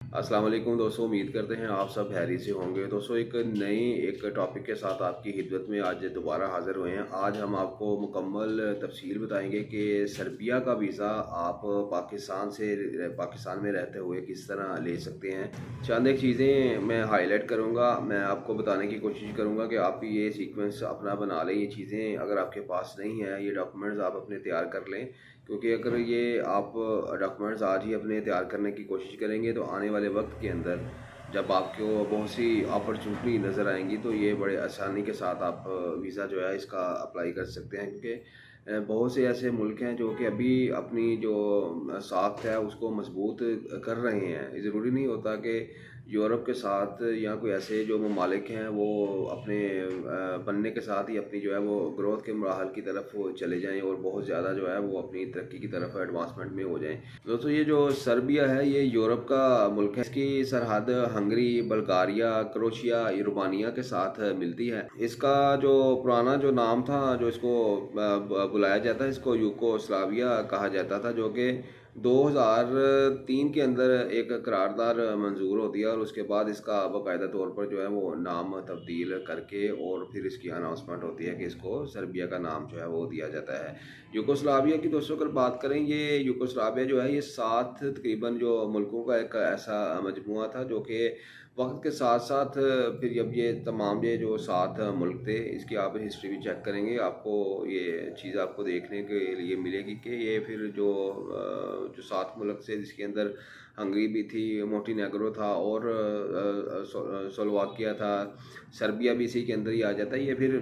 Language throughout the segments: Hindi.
अस्सलाम वालेकुम दोस्तों, उम्मीद करते हैं आप सब हैरी से होंगे। दोस्तों एक टॉपिक के साथ आपकी खिदमत में आज दोबारा हाज़िर हुए हैं। आज हम आपको मुकम्मल तफसील बताएंगे कि सर्बिया का वीज़ा आप पाकिस्तान में रहते हुए किस तरह ले सकते हैं। चंद एक चीज़ें मैं हाईलाइट करूँगा, मैं आपको बताने की कोशिश करूँगा कि आप ये सीक्वेंस अपना बना लें। ये चीज़ें अगर आपके पास नहीं है, ये डॉक्यूमेंट्स आप अपने तैयार कर लें, क्योंकि अगर ये आप डॉक्यूमेंट्स आज ही अपने तैयार करने की कोशिश करेंगे तो आने वाले वक्त के अंदर जब आपको बहुत सी अपॉर्चुनिटी नज़र आएंगी तो ये बड़े आसानी के साथ आप वीज़ा जो है इसका अप्लाई कर सकते हैं। क्योंकि बहुत से ऐसे मुल्क हैं जो कि अभी अपनी जो साख्त है उसको मजबूत कर रहे हैं। ज़रूरी नहीं होता कि यूरोप के साथ या कोई ऐसे जो ममालिक हैं वो अपने बनने के साथ ही अपनी जो है वो ग्रोथ के मराहल की तरफ वो चले जाएं और बहुत ज़्यादा जो है वो अपनी तरक्की की तरफ एडवांसमेंट में हो जाएं। दोस्तों, ये जो सर्बिया है ये यूरोप का मुल्क है। इसकी सरहद हंगरी, बल्गारिया, क्रोशिया, रोमानिया के साथ मिलती है। इसका जो पुराना जो नाम था, जो इसको बुलाया जाता है, इसको यूगोस्लाविया कहा जाता था, जो कि 2003 के अंदर एक करारदाद मंजूर होती है और उसके बाद इसका बाकायदा तौर पर जो है वो नाम तब्दील करके और फिर इसकी अनाउंसमेंट होती है कि इसको सर्बिया का नाम जो है वो दिया जाता है। यूगोस्लाविया की दोस्तों अगर बात करें, ये यूगोस्लाविया जो है ये 7 तकरीबन जो मुल्कों का एक ऐसा मजमुआ था जो कि वक्त के साथ साथ फिर जब ये तमाम ये जो 7 मुल्क थे, इसकी आप हिस्ट्री भी चेक करेंगे, आपको ये चीज़ आपको देखने के लिए मिलेगी कि ये फिर जो 7 मुल्क थे जिसके अंदर हंगरी भी थी, मोंटेनेग्रो था और स्लोवाकिया था, सर्बिया भी इसी के अंदर ही आ जाता है। ये फिर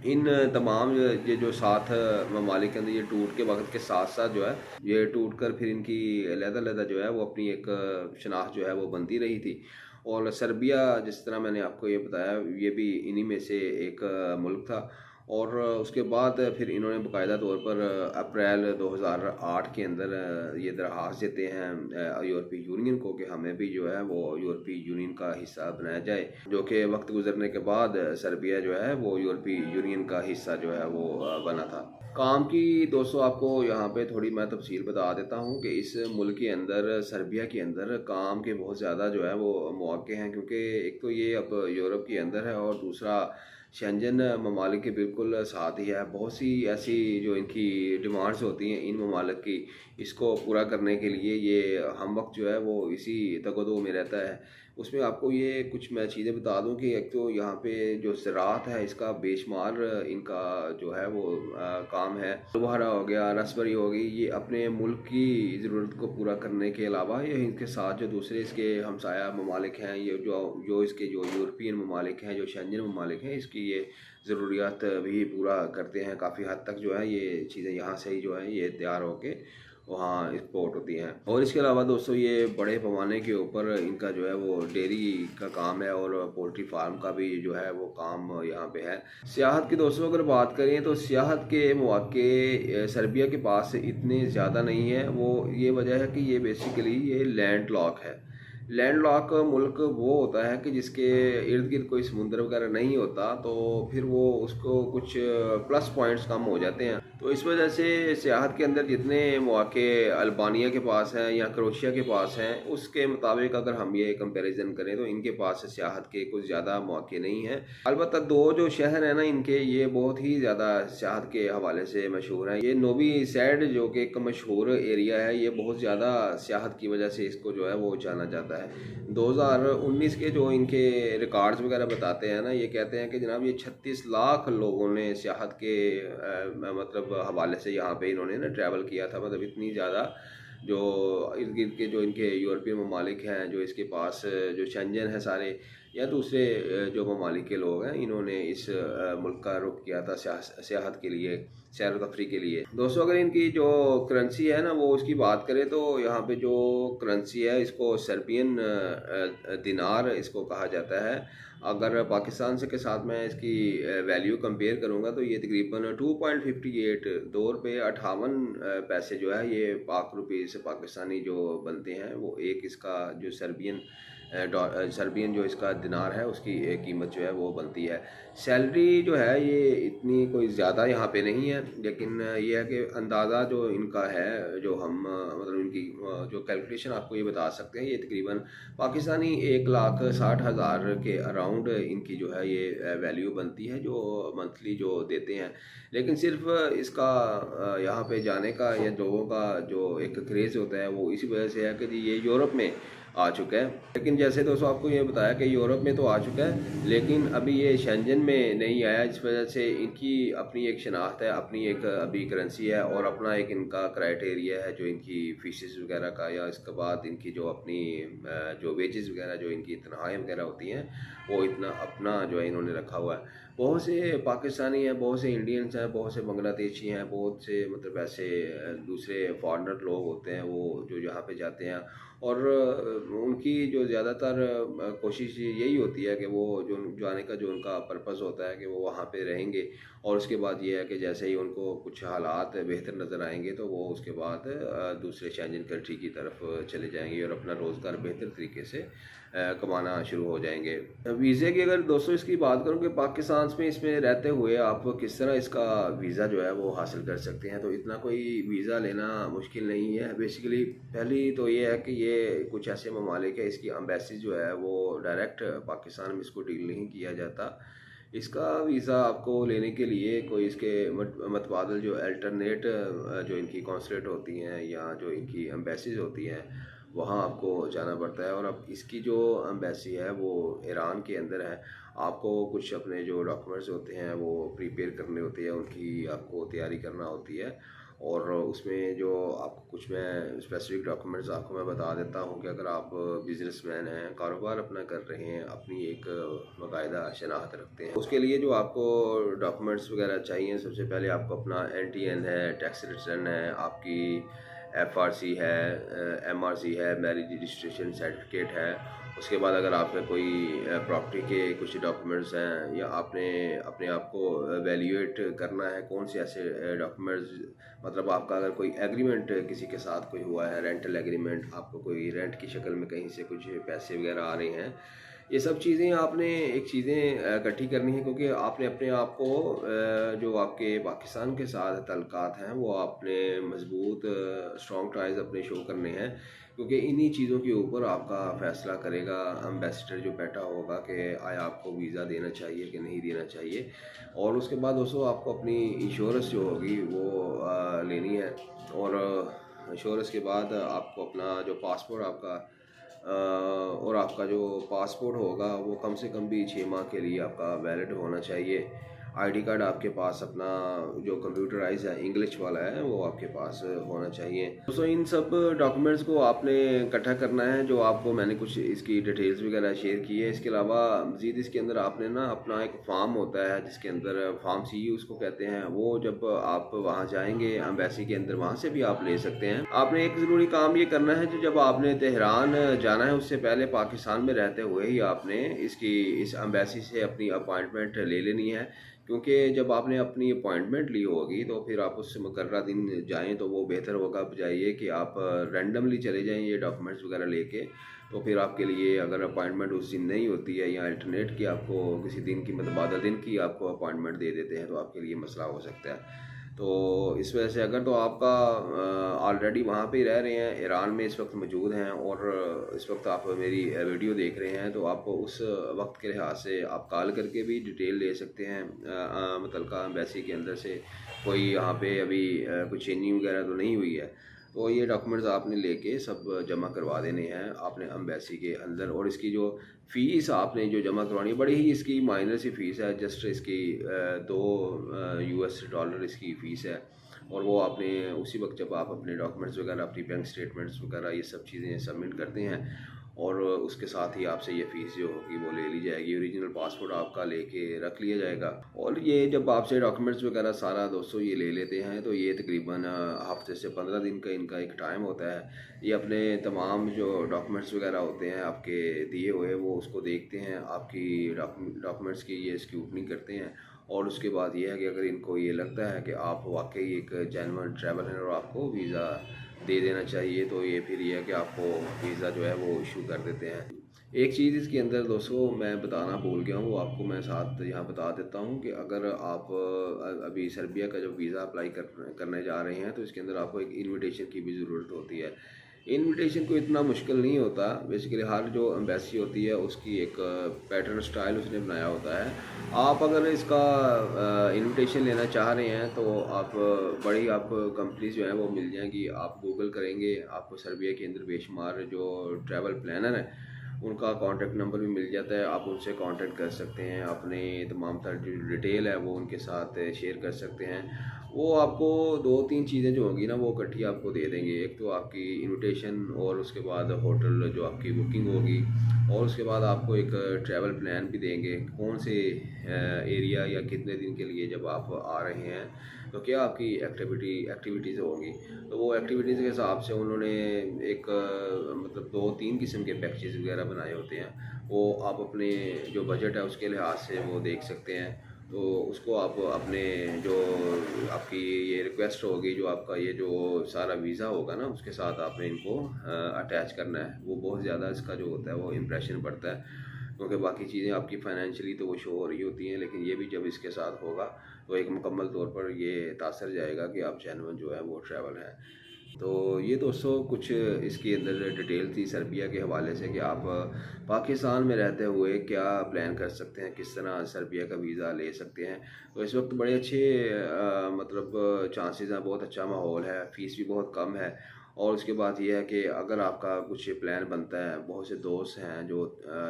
इन तमाम ये जो 7 ममालिक के अंदर ये टूट के वक्त के साथ साथ जो है ये टूट कर फिर इनकी अलग-अलग जो है वो अपनी एक शनाख्त जो है वो बनती रही थी। और सर्बिया, जिस तरह मैंने आपको ये बताया, ये भी इन्हीं में से एक मुल्क था। और उसके बाद फिर इन्होंने बाकायदा तौर पर अप्रैल 2008 के अंदर ये दरख्वास्त देते हैं यूरोपीय यूनियन को कि हमें भी जो है वो यूरोपीय यूनियन का हिस्सा बनाया जाए, जो कि वक्त गुजरने के बाद सर्बिया जो है वो यूरोपीय यूनियन का हिस्सा जो है वो बना था। काम की दोस्तों आपको यहाँ पे थोड़ी मैं तफसील बता देता हूँ कि इस मुल्क के अंदर, सर्बिया के अंदर काम के बहुत ज़्यादा जो है वो मौके हैं, क्योंकि एक तो ये अब यूरोप के अंदर है और दूसरा शेंजन ममालिक के बिल्कुल साथ ही है। बहुत सी ऐसी जो इनकी डिमांड्स होती हैं इन ममालिक की, इसको पूरा करने के लिए ये हम वक्त जो है वो इसी तगदो में रहता है। उसमें आपको ये कुछ मैं चीज़ें बता दूं कि एक तो यहाँ पे जो ज़राअत है इसका बेशुमार इनका जो है वो काम है। लोहारा हो गया, रसबरी हो गई, ये अपने मुल्क की ज़रूरत को पूरा करने के अलावा ये इनके साथ जो दूसरे इसके हमसाया ममालिक हैं, ये जो इसके जो यूरोपियन ममालिक हैं, जो शेंजन ममालिक हैं, इसकी ये ज़रूरियात भी पूरा करते हैं। काफ़ी हद तक जो है ये चीज़ें यहाँ से ही जो है ये तैयार होके वहाँ एक्सपोर्ट होती हैं। और इसके अलावा दोस्तों ये बड़े पैमाने के ऊपर इनका जो है वो डेयरी का काम है और पोल्ट्री फार्म का भी जो है वो काम यहाँ पे है। सियाहत की दोस्तों अगर बात करें तो सियाहत के मौके सर्बिया के पास इतने ज़्यादा नहीं है। वो ये वजह है कि ये बेसिकली ये लैंड लॉक है। लैंड लॉक मुल्क वो होता है कि जिसके इर्द गिर्द कोई समुंदर वगैरह नहीं होता, तो फिर वो उसको कुछ प्लस पॉइंट्स कम हो जाते हैं। तो इस वजह से सियाहत के अंदर जितने मौके अल्बानिया के पास हैं या क्रोशिया के पास हैं, उसके मुताबिक अगर हम ये कंपैरिजन करें तो इनके पास सियाहत के कुछ ज़्यादा मौके नहीं हैं। अलबत्ता 2 जो शहर हैं ना इनके, ये बहुत ही ज़्यादा सियाहत के हवाले से मशहूर हैं। ये नोवी सैड जो कि एक मशहूर एरिया है, ये बहुत ज़्यादा सियाहत की वजह से इसको जो है वो जाना जाता है। 2019 के जो इनके रिकॉर्ड्स वगैरह बताते हैं ना, ये कहते हैं कि जनाब ये 36 लाख लोगों ने सियाहत के मतलब हवाले से यहाँ पे इन्होंने ना ट्रैवल किया था। मतलब इतनी ज़्यादा जो इर्द गिर्द के जो इनके यूरोपीय ममालिक हैं, जो इसके पास जो शेंजन है सारे या दूसरे जो ममालिक के लोग हैं, इन्होंने इस मुल्क का रुख किया था सियाहत के लिए, सैर व तफरी के लिए। दोस्तों अगर इनकी जो करेंसी है ना वो उसकी बात करें तो यहाँ पे जो करेंसी है इसको सर्बियन दिनार इसको कहा जाता है। अगर पाकिस्तान से के साथ मैं इसकी वैल्यू कंपेयर करूँगा तो ये तकरीबन 2.58 2 रुपये 58 पैसे जो है ये पाक रुपीज़ पाकिस्तानी जो बनते हैं, वो एक इसका जो सर्बियन जो इसका दिनार है उसकी कीमत जो है वो बनती है। सैलरी जो है ये इतनी कोई ज़्यादा यहाँ पे नहीं है, लेकिन ये है कि अंदाज़ा जो इनका है, जो हम मतलब इनकी जो कैलकुलेशन आपको ये बता सकते हैं, ये तकरीबन पाकिस्तानी 1,60,000 के अराउंड इनकी जो है ये वैल्यू बनती है जो मंथली जो देते हैं। लेकिन सिर्फ इसका यहाँ पे जाने का या लोगों का जो एक क्रेज़ होता है वो इसी वजह से है कि जी ये यूरोप में आ चुका है। लेकिन जैसे दोस्तों आपको ये बताया कि यूरोप में तो आ चुका है, लेकिन अभी ये शेंजन में नहीं आया, इस वजह से इनकी अपनी एक शनाख्त है, अपनी एक अभी करेंसी है और अपना एक इनका क्राइटेरिया है जो इनकी फ़ीसेस वगैरह का, या इसके बाद इनकी जो अपनी जो वेजेस वगैरह जो इनकी तनख्वाहें वगैरह होती हैं वो इतना अपना जो है इन्होंने रखा हुआ है। बहुत से पाकिस्तानी हैं, बहुत से इंडियंस हैं, बहुत से बांग्लादेशी हैं, बहुत से मतलब ऐसे दूसरे फॉरेनर लोग होते हैं वो जो यहाँ पे जाते हैं, और उनकी जो ज़्यादातर कोशिश यही होती है कि वो जो जाने का जो उनका पर्पज़ होता है कि वो वहाँ पे रहेंगे, और उसके बाद ये है कि जैसे ही उनको कुछ हालात बेहतर नज़र आएंगे तो वो उसके बाद दूसरे शेंजन कंट्री की तरफ चले जाएंगे और अपना रोज़गार बेहतर तरीके से कमाना शुरू हो जाएंगे। वीज़े की अगर दोस्तों इसकी बात करूँ कि पाकिस्तान में इसमें रहते हुए आप किस तरह इसका वीज़ा जो है वो हासिल कर सकते हैं, तो इतना कोई वीज़ा लेना मुश्किल नहीं है। बेसिकली पहली तो ये है कि ये कुछ ऐसे ममालिक है, इसकी एम्बेसी जो है वो डायरेक्ट पाकिस्तान में इसको डील नहीं किया जाता। इसका वीज़ा आपको लेने के लिए कोई इसके मतबादल जो अल्टरनेट जो इनकी कॉन्सुलेट होती हैं या जो इनकी एम्बेसीज होती हैं वहाँ आपको जाना पड़ता है। और अब इसकी जो एम्बेसी है वो ईरान के अंदर है। आपको कुछ अपने जो डॉक्यूमेंट्स होते हैं वो प्रिपेयर करने होते हैं, उनकी आपको तैयारी करना होती है, और उसमें जो आपको कुछ मैं स्पेसिफिक डॉक्यूमेंट्स आपको मैं बता देता हूँ कि अगर आप बिजनेसमैन हैं, कारोबार अपना कर रहे हैं, अपनी एक बाकायदा शनाख्त रखते हैं, उसके लिए जो आपको डॉक्यूमेंट्स वगैरह चाहिए, सबसे पहले आपको अपना NTN है, टैक्स रिटर्न है, आपकी FRC है, MRC है, मैरिज रजिस्ट्रेशन सर्टिफिकेट है। उसके बाद अगर आपका कोई प्रॉपर्टी के कुछ डॉक्यूमेंट्स हैं, या आपने अपने आप को वैल्यूएट करना है कौन से ऐसे डॉक्यूमेंट्स, मतलब आपका अगर कोई एग्रीमेंट किसी के साथ कोई हुआ है, रेंटल एग्रीमेंट, आपको कोई रेंट की शक्ल में कहीं से कुछ पैसे वगैरह आ रहे हैं, ये सब चीज़ें आपने एक चीज़ें इकट्ठी करनी है, क्योंकि आपने अपने आप को जो आपके पाकिस्तान के साथ तल्लुकात हैं वो आपने मजबूत स्ट्रॉन्ग टाइज अपने शो करने हैं, क्योंकि इन्हीं चीज़ों के ऊपर आपका फ़ैसला करेगा एम्बेसडर जो बैठा होगा कि आया आपको वीज़ा देना चाहिए कि नहीं देना चाहिए। और उसके बाद दोस्तों आपको अपनी इंश्योरेंस जो होगी वो लेनी है, और इंश्योरेंस के बाद आपको अपना जो पासपोर्ट आपका और आपका जो पासपोर्ट होगा वो कम से कम भी 6 माह के लिए आपका वैलिड होना चाहिए। ID कार्ड आपके पास अपना जो कंप्यूटराइज है, इंग्लिश वाला है, वो आपके पास होना चाहिए। दोस्तों इन सब डॉक्यूमेंट्स को आपने इकट्ठा करना है, जो आपको मैंने कुछ इसकी डिटेल्स वगैरह शेयर की है। इसके अलावा मज़ीद इसके अंदर आपने ना अपना एक फॉर्म होता है जिसके अंदर फॉर्म C उसको कहते हैं, वो जब आप वहाँ जाएंगे एम्बेसी के अंदर वहाँ से भी आप ले सकते हैं। आपने एक ज़रूरी काम ये करना है, जो जब आपने तेहरान जाना है उससे पहले पाकिस्तान में रहते हुए ही आपने इस एम्बेसी से अपनी अपॉइंटमेंट ले लेनी है, क्योंकि जब आपने अपनी अपॉइंटमेंट ली होगी तो फिर आप उस मुकर्रर दिन जाएं तो वो बेहतर होगा, बजाय ये कि आप रैंडमली चले जाएं ये डॉक्यूमेंट्स वगैरह लेके। तो फिर आपके लिए अगर अपॉइंटमेंट उस दिन नहीं होती है, या अल्टरनेट की आपको किसी दिन की मतलब बादल दिन की आपको अपॉइंटमेंट दे देते हैं, तो आपके लिए मसला हो सकता है। तो इस वजह से अगर तो आपका ऑलरेडी वहाँ पे रह रहे हैं, ईरान में इस वक्त मौजूद हैं, और इस वक्त आप मेरी वीडियो देख रहे हैं, तो आप उस वक्त के लिहाज से आप कॉल करके भी डिटेल ले सकते हैं मुतल्लिका एम्बेसी के अंदर से। कोई यहाँ पे अभी कुछ चेंजिंग वगैरह तो नहीं हुई है, तो ये डॉक्यूमेंट्स आपने लेके सब जमा करवा देने हैं आपने एम्बेसी के अंदर। और इसकी जो फ़ीस आपने जो जमा करवानी है, बड़ी ही इसकी माइनर सी फ़ीस है, जस्ट इसकी $2 इसकी फ़ीस है। और वो आपने उसी वक्त जब आप अपने डॉक्यूमेंट्स वगैरह, अपनी बैंक स्टेटमेंट्स वगैरह ये सब चीज़ें सबमिट करते हैं, और उसके साथ ही आपसे ये फ़ीस जो होगी वो ले ली जाएगी। ओरिजिनल पासपोर्ट आपका लेके रख लिया जाएगा। और ये जब आपसे डॉक्यूमेंट्स वगैरह सारा दोस्तों ये ले लेते हैं, तो ये तकरीबन हफ्ते से 15 दिन का इनका एक टाइम होता है। ये अपने तमाम जो डॉक्यूमेंट्स वगैरह होते हैं आपके दिए हुए, वो उसको देखते हैं, आपकी डॉक्यूमेंट्स की ये स्क्रूटनी करते हैं। और उसके बाद ये है कि अगर इनको ये लगता है कि आप वाकई एक जेन्युइन ट्रैवलर हैं और आपको वीज़ा दे देना चाहिए, तो ये फिर ये है कि आपको वीज़ा जो है वो इशू कर देते हैं। एक चीज़ इसके अंदर दोस्तों मैं बताना भूल गया हूँ, वो आपको मैं साथ यहाँ बता देता हूँ कि अगर आप अभी सर्बिया का जब वीज़ा अप्लाई करने जा रहे हैं तो इसके अंदर आपको एक इनविटेशन की भी ज़रूरत होती है। इनविटेशन को इतना मुश्किल नहीं होता, बेसिकली हर जो एम्बेसी होती है उसकी एक पैटर्न स्टाइल उसने बनाया होता है। आप अगर इसका इनविटेशन लेना चाह रहे हैं तो आप बड़ी आप कंपनीज जो हैं वो मिल जाएंगी। आप गूगल करेंगे, आपको सर्बिया के अंदर बेशुमार जो ट्रैवल प्लानर हैं उनका कॉन्टैक्ट नंबर भी मिल जाता है। आप उनसे कांटेक्ट कर सकते हैं, अपने तमाम तरह जो डिटेल है वो उनके साथ शेयर कर सकते हैं। वो आपको दो तीन चीज़ें जो होंगी ना वो इकट्ठी आपको दे देंगे। एक तो आपकी इनविटेशन, और उसके बाद होटल जो आपकी बुकिंग होगी, और उसके बाद आपको एक ट्रैवल प्लान भी देंगे कौन से एरिया या कितने दिन के लिए जब आप आ रहे हैं तो क्या आपकी एक्टिविटीज़ होंगी। तो वो एक्टिविटीज़ के हिसाब से उन्होंने एक मतलब दो तीन किस्म के पैकेजेस वगैरह बनाए होते हैं। वो आप अपने जो बजट है उसके लिहाज से वो देख सकते हैं। तो उसको आप अपने जो आपकी ये रिक्वेस्ट होगी, जो आपका ये जो सारा वीज़ा होगा ना उसके साथ आपने इनको अटैच करना है। वो बहुत ज़्यादा इसका जो होता है वो इम्प्रेशन पड़ता है, क्योंकि बाकी चीज़ें आपकी फाइनेंशियली तो वो शो हो रही होती हैं, लेकिन ये भी जब इसके साथ होगा तो एक मुकम्मल तौर पर ये तासर जाएगा कि आप जेन्युइन जो है वो ट्रैवल है। तो ये दोस्तों कुछ इसके अंदर डिटेल थी सर्बिया के हवाले से कि आप पाकिस्तान में रहते हुए क्या प्लान कर सकते हैं, किस तरह सर्बिया का वीज़ा ले सकते हैं। तो इस वक्त बड़े अच्छे मतलब चांसेस हैं, बहुत अच्छा माहौल है, फ़ीस भी बहुत कम है। और उसके बाद ये है कि अगर आपका कुछ प्लान बनता है, बहुत से दोस्त हैं जो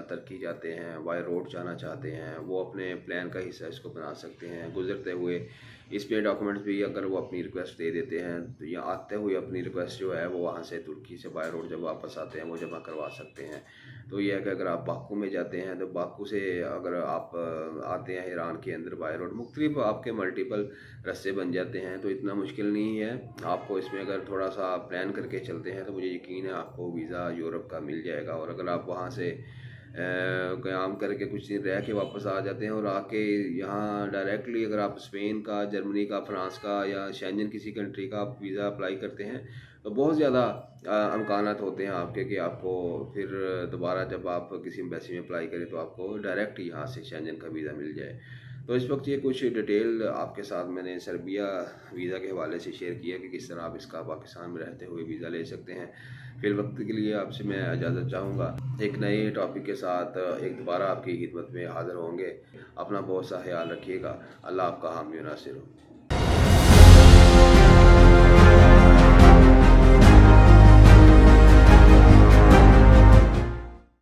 तुर्की जाते हैं, बाय रोड जाना चाहते हैं, वो अपने प्लान का हिस्सा इसको बना सकते हैं। गुजरते हुए इस पे डॉक्यूमेंट्स भी अगर वो अपनी रिक्वेस्ट दे देते हैं तो या आते हुए अपनी रिक्वेस्ट जो है वो वहाँ से तुर्की से बाय रोड जब वापस आते हैं वो जमा करवा सकते हैं। तो ये है कि अगर आप बाकू में जाते हैं तो बाकू से अगर आप आते हैं ईरान के अंदर बाय रोड, मुख्तलिफ आपके मल्टीपल रास्ते बन जाते हैं, तो इतना मुश्किल नहीं है आपको। इसमें अगर थोड़ा सा प्लान करके चलते हैं तो मुझे यकीन है आपको वीज़ा यूरोप का मिल जाएगा। और अगर आप वहाँ से क़याम करके कुछ दिन रह के वापस आ जाते हैं और आके यहाँ डायरेक्टली अगर आप स्पेन का, जर्मनी का, फ्रांस का या शेंजन किसी कंट्री का आप वीज़ा अप्लाई करते हैं तो बहुत ज़्यादा अमकानात होते हैं आपके कि आपको फिर दोबारा जब आप किसी एम्बेसी में अप्लाई करें तो आपको डायरेक्ट यहाँ से शेंजन का वीज़ा मिल जाए। तो इस वक्त ये कुछ डिटेल आपके साथ मैंने सर्बिया वीज़ा के हवाले से शेयर किया कि किस तरह आप इसका पाकिस्तान में रहते हुए वीज़ा ले सकते हैं। फिर वक्त के लिए आपसे मैं इजाज़त चाहूँगा। एक नए टॉपिक के साथ एक दोबारा आपकी खिदमत में हाज़िर होंगे। अपना बहुत सा ख्याल रखिएगा। अल्लाह आपका हामी व नासिर हो।